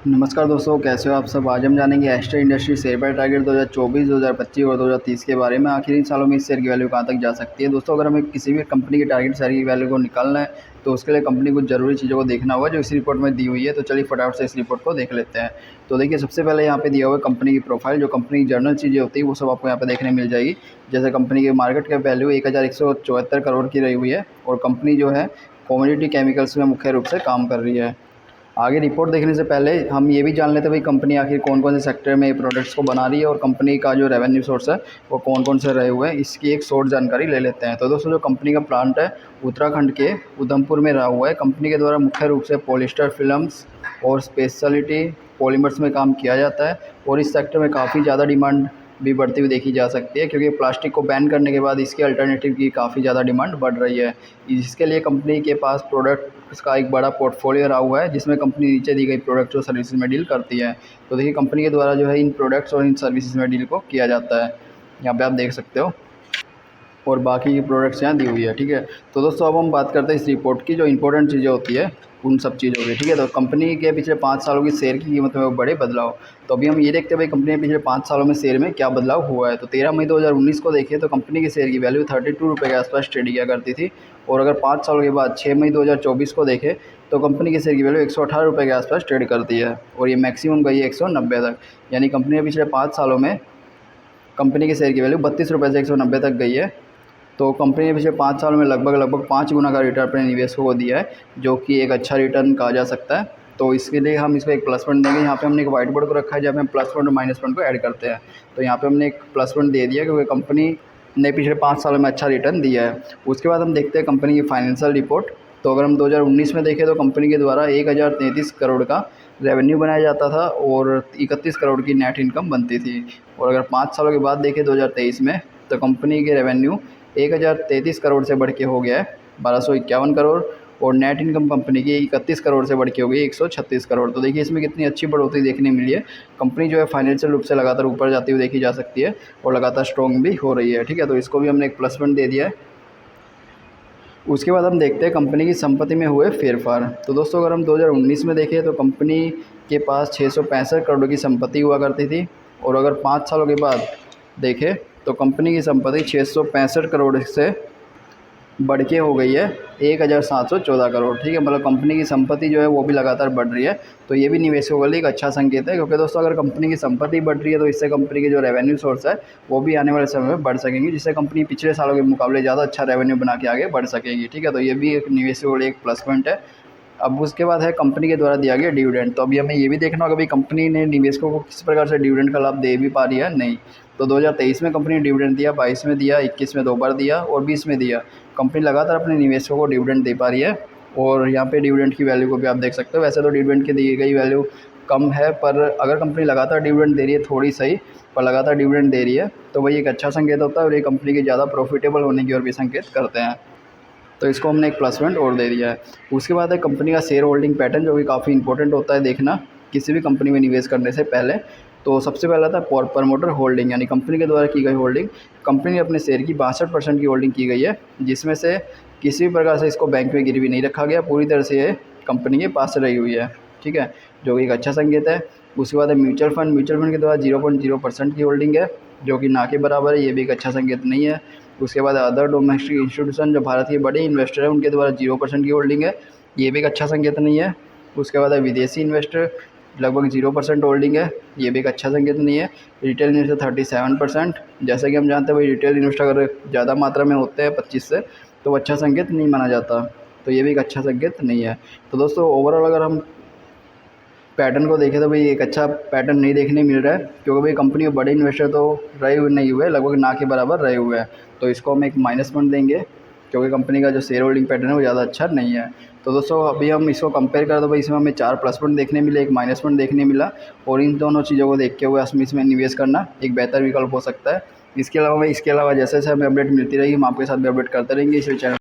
नमस्कार दोस्तों, कैसे हो आप सब। आज हम जानेंगे Aster industry share by target 2024, 2025 और 2030 के बारे में। आखिर इन सालों में इस शेयर की वैल्यू कहां तक जा सकती है। दोस्तों, अगर हमें किसी भी कंपनी के टारगेट शेयर की वैल्यू को निकालना है तो उसके लिए कंपनी कुछ ज़रूरी चीज़ों को देखना होगा जो इस रिपोर्ट में दी हुई है। तो चलिए फटाफट से इस रिपोर्ट को देख लेते हैं। तो देखिए, सबसे पहले यहाँ पे दिया हुआ है कंपनी की प्रोफाइल। जो कंपनी की जर्नल चीज़ें होती है वो सब आपको यहाँ पे देखने मिल जाएगी। जैसे कंपनी की मार्केट कैप वैल्यू 1174 करोड़ की रही हुई है और कंपनी जो है कमोडिटी केमिकल्स में मुख्य रूप से काम कर रही है। आगे रिपोर्ट देखने से पहले हम ये भी जान लेते हैं भाई कंपनी आखिर कौन कौन से सेक्टर में प्रोडक्ट्स को बना रही है और कंपनी का जो रेवेन्यू सोर्स है वो कौन कौन से रहे हुए हैं, इसकी एक शॉर्ट जानकारी ले लेते हैं। तो दोस्तों, जो कंपनी का प्लांट है उत्तराखंड के उधमपुर में रहा हुआ है। कंपनी के द्वारा मुख्य रूप से पॉलिस्टर फिल्म्स और स्पेशलिटी पॉलीमर्स में काम किया जाता है और इस सेक्टर में काफ़ी ज़्यादा डिमांड भी बढ़ती हुई देखी जा सकती है, क्योंकि प्लास्टिक को बैन करने के बाद इसके अल्टरनेटिव की काफ़ी ज़्यादा डिमांड बढ़ रही है। इसके लिए कंपनी के पास प्रोडक्ट्स का एक बड़ा पोर्टफोलियो रहा हुआ है, जिसमें कंपनी नीचे दी गई प्रोडक्ट्स और सर्विसेज में डील करती है। तो देखिए, कंपनी के द्वारा जो है इन प्रोडक्ट्स और इन सर्विसेज में डील को किया जाता है। यहाँ पे आप देख सकते हो और बाकी की प्रोडक्ट्स यहाँ दी हुई है। ठीक है, तो दोस्तों अब हम बात करते हैं इस रिपोर्ट की जो इंपॉर्टेंट चीज़ें होती है उन सब चीज़ों की। ठीक है, तो कंपनी के पिछले 5 सालों की शेयर की कीमत में बड़े बदलाव। तो अभी हम ये देखते हैं भाई कंपनी के पिछले 5 सालों में शेयर में क्या बदलाव हुआ है। तो 13 मई 2019 को देखें तो कंपनी के शेयर की वैल्यू 32 रुपये के आसपास ट्रेड किया करती थी। और अगर 5 सालों के बाद 6 मई 2024 को देखें तो कंपनी के शेयर की वैल्यू 118 रुपये के आसपास ट्रेड करती है और ये मैक्सिमम गई है 190 तक। यानी कंपनी ने पिछले 5 सालों में कंपनी के शेयर की वैल्यू 32 रुपये से 190 तक गई है। तो कंपनी ने पिछले 5 साल में लगभग 5 गुना का रिटर्न अपने निवेशकों को दिया है, जो कि एक अच्छा रिटर्न कहा जा सकता है। तो इसके लिए हम इसको एक प्लस पॉइंट देंगे। यहाँ पे हमने एक वाइट बोर्ड को रखा है जहाँ पे हम प्लस पॉइंट और माइनस पॉइंट को ऐड करते हैं। तो यहाँ पे हमने एक प्लस पॉइंट दे दिया क्योंकि कंपनी ने पिछले 5 सालों में अच्छा रिटर्न दिया है। उसके बाद हम देखते हैं कंपनी की फाइनेंशियल रिपोर्ट। तो अगर हम 2019 में देखें तो कंपनी के द्वारा 1033 करोड़ का रेवेन्यू बनाया जाता था और 31 करोड़ की नेट इनकम बनती थी। और अगर 5 सालों के बाद देखें 2023 में तो कंपनी के रेवेन्यू 1033 करोड़ से बढ़ के हो गया है 1251 करोड़ और नेट इनकम कंपनी की 31 करोड़ से बढ़ के हो गई 136 करोड़। तो देखिए, इसमें कितनी अच्छी बढ़ोतरी देखने मिली है। कंपनी जो है फाइनेंशियल रूप से लगातार ऊपर जाती हुई देखी जा सकती है और लगातार स्ट्रॉन्ग भी हो रही है। ठीक है, तो इसको भी हमने एक प्लस पॉइंट दे दिया है। उसके बाद हम देखते हैं कंपनी की संपत्ति में हुए फेरफार। तो दोस्तों, अगर हम 2019 में देखें तो कंपनी के पास 665 करोड़ की संपत्ति हुआ करती थी और अगर 5 सालों के बाद देखें तो कंपनी की संपत्ति 665 करोड़ से बढ़ के हो गई है 1714 करोड़। ठीक है, मतलब कंपनी की संपत्ति जो है वो भी लगातार बढ़ रही है। तो ये भी निवेशकों के लिए एक अच्छा संकेत है, क्योंकि दोस्तों अगर कंपनी की संपत्ति बढ़ रही है तो इससे कंपनी के जो रेवेन्यू सोर्स है वो भी आने वाले समय में बढ़ सकेंगे, जिससे कंपनी पिछले सालों के मुकाबले ज़्यादा अच्छा रेवेन्यू बना के आगे बढ़ सकेगी। ठीक है, तो ये भी एक निवेशकों के लिए एक प्लस पॉइंट है। अब उसके बाद है कंपनी के द्वारा दिया गया डिविडेंड। तो अभी हमें ये भी देखना होगा भाई कंपनी ने निवेशकों को किस प्रकार से डिविडेंड का लाभ दे भी पा रही है नहीं। तो 2023 में कंपनी ने डिविडेंड दिया, 22 में दिया, 21 में 2 बार दिया और 20 में दिया। कंपनी लगातार अपने निवेशकों को डिविडेंड दे पा रही है और यहाँ पे डिविडेंड की वैल्यू को भी आप देख सकते हो। वैसे तो डिविडेंड की दी गई वैल्यू कम है, पर अगर कंपनी लगातार डिविडेंड दे रही है, थोड़ी सही पर लगातार डिविडेंड दे रही है, तो वही एक अच्छा संकेत होता है और ये कंपनी के ज़्यादा प्रॉफिटेबल होने की ओर भी संकेत करते हैं। तो इसको हमने एक प्लस पॉइंट और दे दिया है। उसके बाद है कंपनी का शेयर होल्डिंग पैटर्न, जो कि काफ़ी इंपॉर्टेंट होता है देखना किसी भी कंपनी में निवेश करने से पहले। तो सबसे पहला था प्रमोटर होल्डिंग, यानी कंपनी के द्वारा की गई होल्डिंग। कंपनी ने अपने शेयर की 62% की होल्डिंग की गई है, जिसमें से किसी भी प्रकार से इसको बैंक में गिरवी नहीं रखा गया, पूरी तरह से ये कंपनी के पास रही हुई है। ठीक है, जो कि एक अच्छा संकेत है। उसके बाद है म्यूचुअल फंड के द्वारा 0.0% की होल्डिंग है, जो कि ना के बराबर है, ये भी एक अच्छा संकेत नहीं है। उसके बाद अदर डोमेस्टिक इंस्टीट्यूशन, जो भारत के बड़े इन्वेस्टर हैं उनके द्वारा 0% की होल्डिंग है, ये भी एक अच्छा संकेत नहीं है। उसके बाद है विदेशी इन्वेस्टर, लगभग 0% होल्डिंग है, ये भी एक अच्छा संकेत नहीं है। रिटेल इन्वेस्टर 37%, जैसा कि हम जानते हैं भाई रिटेल इन्वेस्टर अगर ज़्यादा मात्रा में होते हैं 25 से तो अच्छा संकेत नहीं माना जाता, तो ये भी एक अच्छा संकेत नहीं है। तो दोस्तों, ओवरऑल अगर हम पैटर्न को देखें तो भाई एक अच्छा पैटर्न नहीं देखने मिल रहा है, क्योंकि भाई कंपनी में बड़े इन्वेस्टर तो रहे हुए नहीं हुए, लगभग ना के बराबर रहे हुए हैं। तो इसको हम एक माइनस पॉइंट देंगे, क्योंकि कंपनी का जो शेयर होल्डिंग पैटर्न है वो ज़्यादा अच्छा नहीं है। तो दोस्तों, अभी हम इसको कंपेयर करें तो भाई इसमें हमें 4 प्लस पॉइंट देखने मिले, एक माइनस पॉइंट देखने मिला और इन दोनों चीज़ों को देखते हुए इसमें निवेश करना एक बेहतर विकल्प हो सकता है। इसके अलावा जैसे जैसे हमें अपडेट मिलती रहेगी हम आपके साथ भी अपडेट करते रहेंगे। इस चैनल